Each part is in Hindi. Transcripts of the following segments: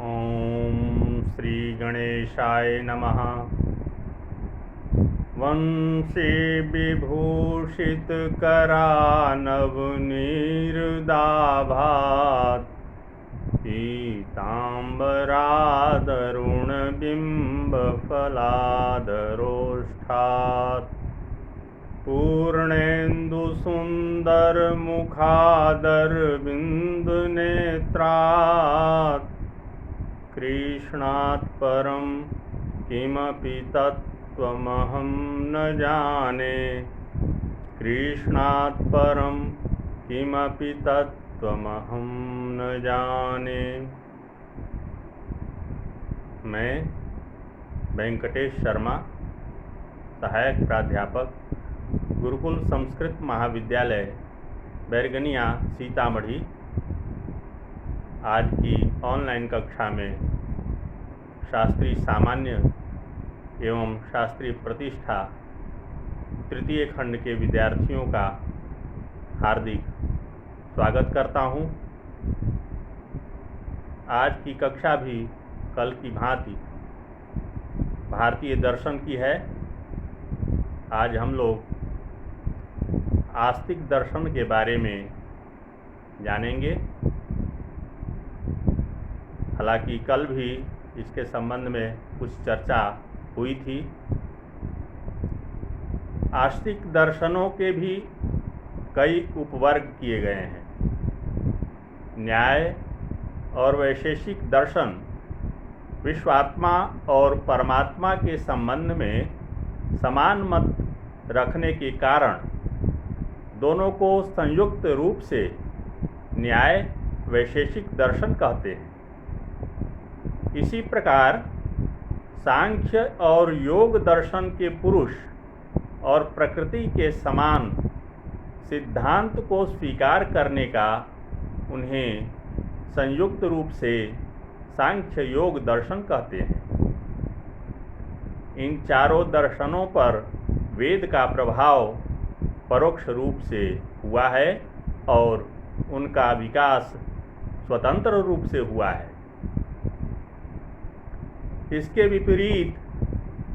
ओम श्री गणेशाय नमः। वंशी विभूषित करानवनीर्दाभात् पीताम्बरादरुणबिम्बफलादरोष्ठात् पूर्णेन्दुसुन्दरमुखादरविन्दनेत्रात् कृष्णात् परं किमपि तत्त्वमहं न जाने। कृष्णात् परं किमपि तत्त्वमहं न जाने। मैं वेंकटेश शर्मा, सहायक प्राध्यापक, गुरुकुल संस्कृत महाविद्यालय बैरगनिया सीतामढ़ी, आज की ऑनलाइन कक्षा में शास्त्रीय सामान्य एवं शास्त्रीय प्रतिष्ठा तृतीय खंड के विद्यार्थियों का हार्दिक स्वागत करता हूं। आज की कक्षा भी कल की भांति भारतीय दर्शन की है। आज हम लोग आस्तिक दर्शन के बारे में जानेंगे। हालांकि कल भी इसके संबंध में कुछ चर्चा हुई थी। आस्तिक दर्शनों के भी कई उपवर्ग किए गए हैं। न्याय और वैशेषिक दर्शन विश्वात्मा और परमात्मा के संबंध में समान मत रखने के कारण दोनों को संयुक्त रूप से न्याय वैशेषिक दर्शन कहते हैं। इसी प्रकार सांख्य और योग दर्शन के पुरुष और प्रकृति के समान सिद्धांत को स्वीकार करने का उन्हें संयुक्त रूप से सांख्य योग दर्शन कहते हैं। इन चारों दर्शनों पर वेद का प्रभाव परोक्ष रूप से हुआ है और उनका विकास स्वतंत्र रूप से हुआ है। इसके विपरीत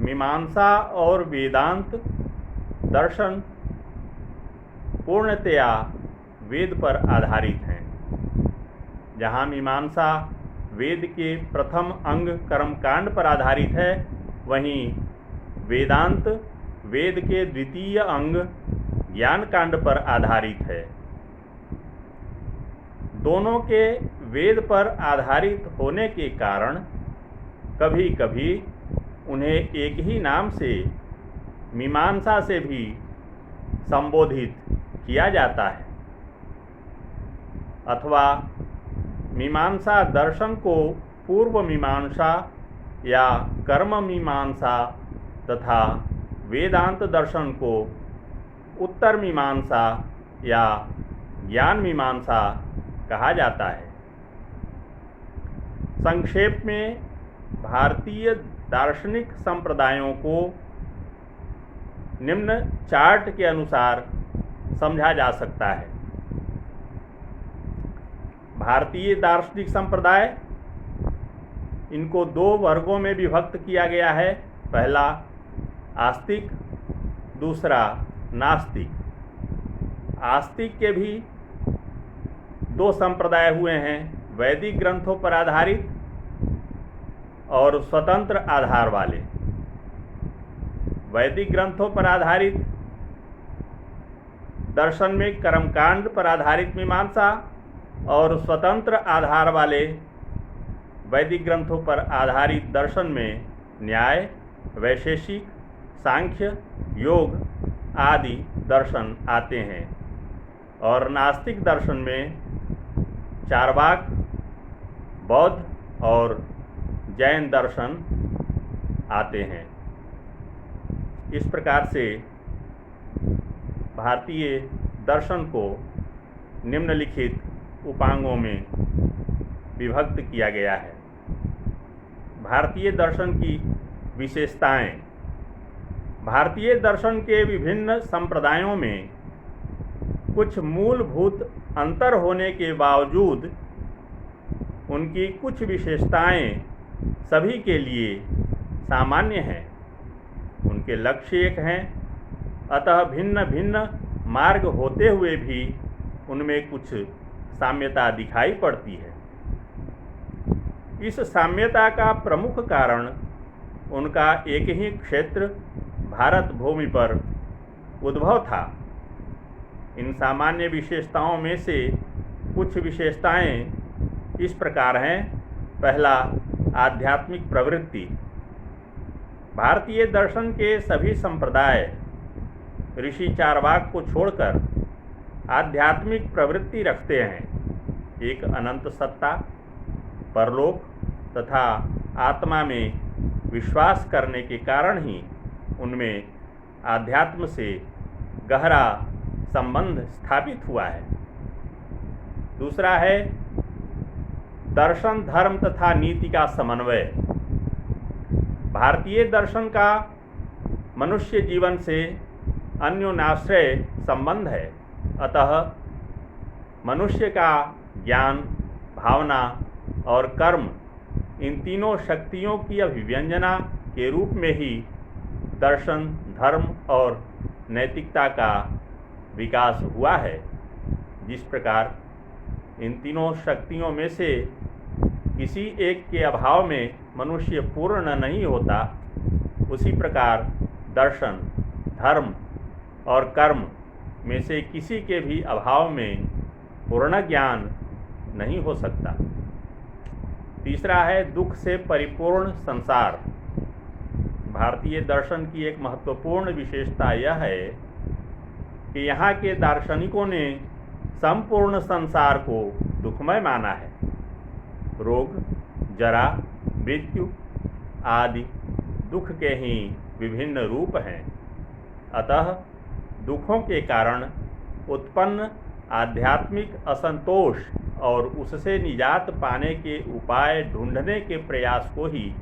मीमांसा और वेदांत दर्शन पूर्णतया वेद पर आधारित हैं। जहाँ मीमांसा वेद के प्रथम अंग कर्मकांड पर आधारित है, वहीं वेदांत वेद के द्वितीय अंग ज्ञान कांड पर आधारित है। दोनों के वेद पर आधारित होने के कारण कभी कभी उन्हें एक ही नाम से मीमांसा से भी संबोधित किया जाता है, अथवा मीमांसा दर्शन को पूर्व मीमांसा या कर्म मीमांसा तथा वेदांत दर्शन को उत्तर मीमांसा या ज्ञान मीमांसा कहा जाता है। संक्षेप में भारतीय दार्शनिक संप्रदायों को निम्न चार्ट के अनुसार समझा जा सकता है। भारतीय दार्शनिक संप्रदाय, इनको दो वर्गों में विभक्त किया गया है। पहला आस्तिक, दूसरा नास्तिक। आस्तिक के भी दो संप्रदाय हुए हैं, वैदिक ग्रंथों पर आधारित और स्वतंत्र आधार वाले। वैदिक ग्रंथों पर आधारित दर्शन में कर्मकांड पर आधारित मीमांसा और स्वतंत्र आधार वाले वैदिक ग्रंथों पर आधारित दर्शन में न्याय, वैशेषिक, सांख्य, योग आदि दर्शन आते हैं। और नास्तिक दर्शन में चार्वाक, बौद्ध और जैन दर्शन आते हैं। इस प्रकार से भारतीय दर्शन को निम्नलिखित उपांगों में विभक्त किया गया है। भारतीय दर्शन की विशेषताएं। भारतीय दर्शन के विभिन्न संप्रदायों में कुछ मूलभूत अंतर होने के बावजूद उनकी कुछ विशेषताएं सभी के लिए सामान्य हैं। उनके लक्ष्य एक हैं, अतः भिन्न भिन्न मार्ग होते हुए भी उनमें कुछ साम्यता दिखाई पड़ती है। इस साम्यता का प्रमुख कारण उनका एक ही क्षेत्र भारत भूमि पर उद्भव था। इन सामान्य विशेषताओं में से कुछ विशेषताएं इस प्रकार हैं। पहला, आध्यात्मिक प्रवृत्ति। भारतीय दर्शन के सभी संप्रदाय ऋषि चारवाक को छोड़कर आध्यात्मिक प्रवृत्ति रखते हैं। एक अनंत सत्ता, परलोक तथा आत्मा में विश्वास करने के कारण ही उनमें आध्यात्म से गहरा संबंध स्थापित हुआ है। दूसरा है दर्शन, धर्म तथा नीति का समन्वय। भारतीय दर्शन का मनुष्य जीवन से अन्योन्याश्रय संबंध है। अतः मनुष्य का ज्ञान, भावना और कर्म, इन तीनों शक्तियों की अभिव्यंजना के रूप में ही दर्शन, धर्म और नैतिकता का विकास हुआ है। जिस प्रकार इन तीनों शक्तियों में से किसी एक के अभाव में मनुष्य पूर्ण नहीं होता, उसी प्रकार दर्शन, धर्म और कर्म में से किसी के भी अभाव में पूर्ण ज्ञान नहीं हो सकता। तीसरा है दुख से परिपूर्ण संसार। भारतीय दर्शन की एक महत्वपूर्ण विशेषता यह है कि यहाँ के दार्शनिकों ने संपूर्ण संसार को दुखमय माना है। रोग, जरा, मृत्यु आदि दुख के ही विभिन्न रूप हैं। अतः दुखों के कारण उत्पन्न आध्यात्मिक असंतोष और उससे निजात पाने के उपाय ढूंढने के प्रयास को ही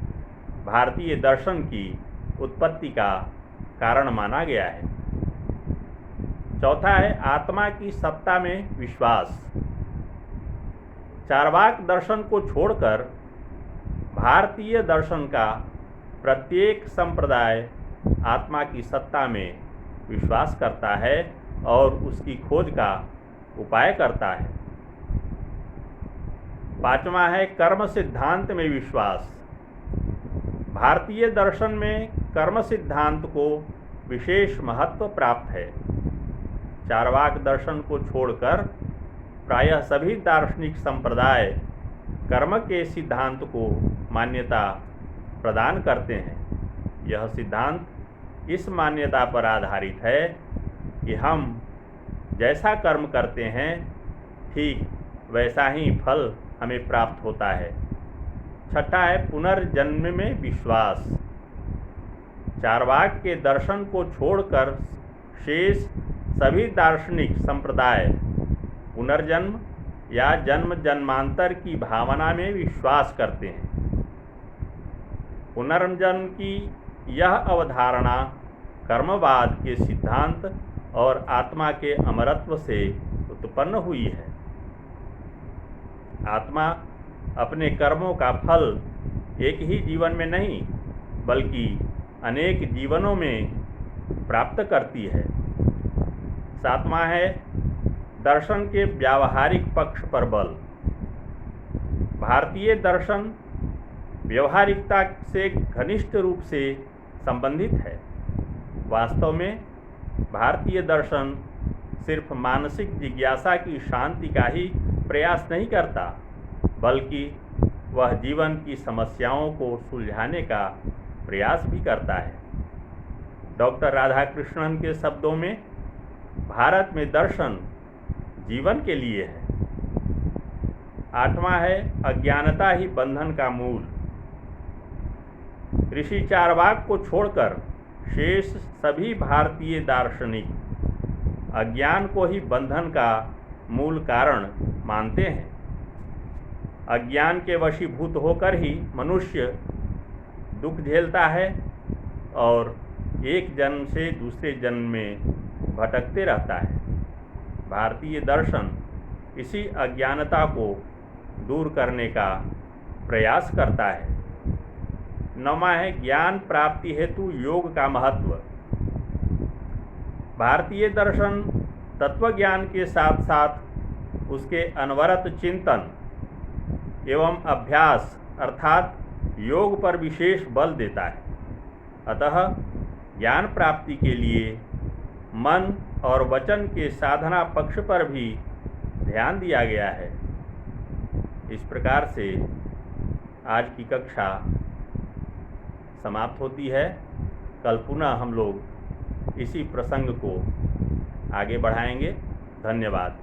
भारतीय दर्शन की उत्पत्ति का कारण माना गया है। चौथा है आत्मा की सत्ता में विश्वास। चारवाक दर्शन को छोड़कर भारतीय दर्शन का प्रत्येक संप्रदाय आत्मा की सत्ता में विश्वास करता है और उसकी खोज का उपाय करता है। पांचवा है कर्म सिद्धांत में विश्वास। भारतीय दर्शन में कर्म सिद्धांत को विशेष महत्व प्राप्त है। चारवाक दर्शन को छोड़कर प्रायः सभी दार्शनिक संप्रदाय कर्म के सिद्धांत को मान्यता प्रदान करते हैं। यह सिद्धांत इस मान्यता पर आधारित है कि हम जैसा कर्म करते हैं ठीक वैसा ही फल हमें प्राप्त होता है। छठा है पुनर्जन्म में विश्वास। चारवाक के दर्शन को छोड़कर शेष सभी दार्शनिक संप्रदाय पुनर्जन्म या जन्म जन्मांतर की भावना में विश्वास करते हैं। पुनर्जन्म की यह अवधारणा कर्मवाद के सिद्धांत और आत्मा के अमरत्व से उत्पन्न हुई है। आत्मा अपने कर्मों का फल एक ही जीवन में नहीं बल्कि अनेक जीवनों में प्राप्त करती है। सातवां है दर्शन के व्यावहारिक पक्ष पर बल। भारतीय दर्शन व्यवहारिकता से घनिष्ठ रूप से संबंधित है। वास्तव में भारतीय दर्शन सिर्फ मानसिक जिज्ञासा की शांति का ही प्रयास नहीं करता बल्कि वह जीवन की समस्याओं को सुलझाने का प्रयास भी करता है। डॉक्टर राधाकृष्णन के शब्दों में भारत में दर्शन जीवन के लिए है। आठवां है अज्ञानता ही बंधन का मूल। ऋषि चारवाक को छोड़कर शेष सभी भारतीय दार्शनिक अज्ञान को ही बंधन का मूल कारण मानते हैं। अज्ञान के वशीभूत होकर ही मनुष्य दुख झेलता है और एक जन्म से दूसरे जन्म में भटकते रहता है। भारतीय दर्शन इसी अज्ञानता को दूर करने का प्रयास करता है। 9वां है ज्ञान प्राप्ति हेतु योग का महत्व। भारतीय दर्शन तत्वज्ञान के साथ साथ उसके अनवरत चिंतन एवं अभ्यास अर्थात योग पर विशेष बल देता है। अतः ज्ञान प्राप्ति के लिए मन और वचन के साधना पक्ष पर भी ध्यान दिया गया है। इस प्रकार से आज की कक्षा समाप्त होती है। कल पुनः हम लोग इसी प्रसंग को आगे बढ़ाएंगे। धन्यवाद।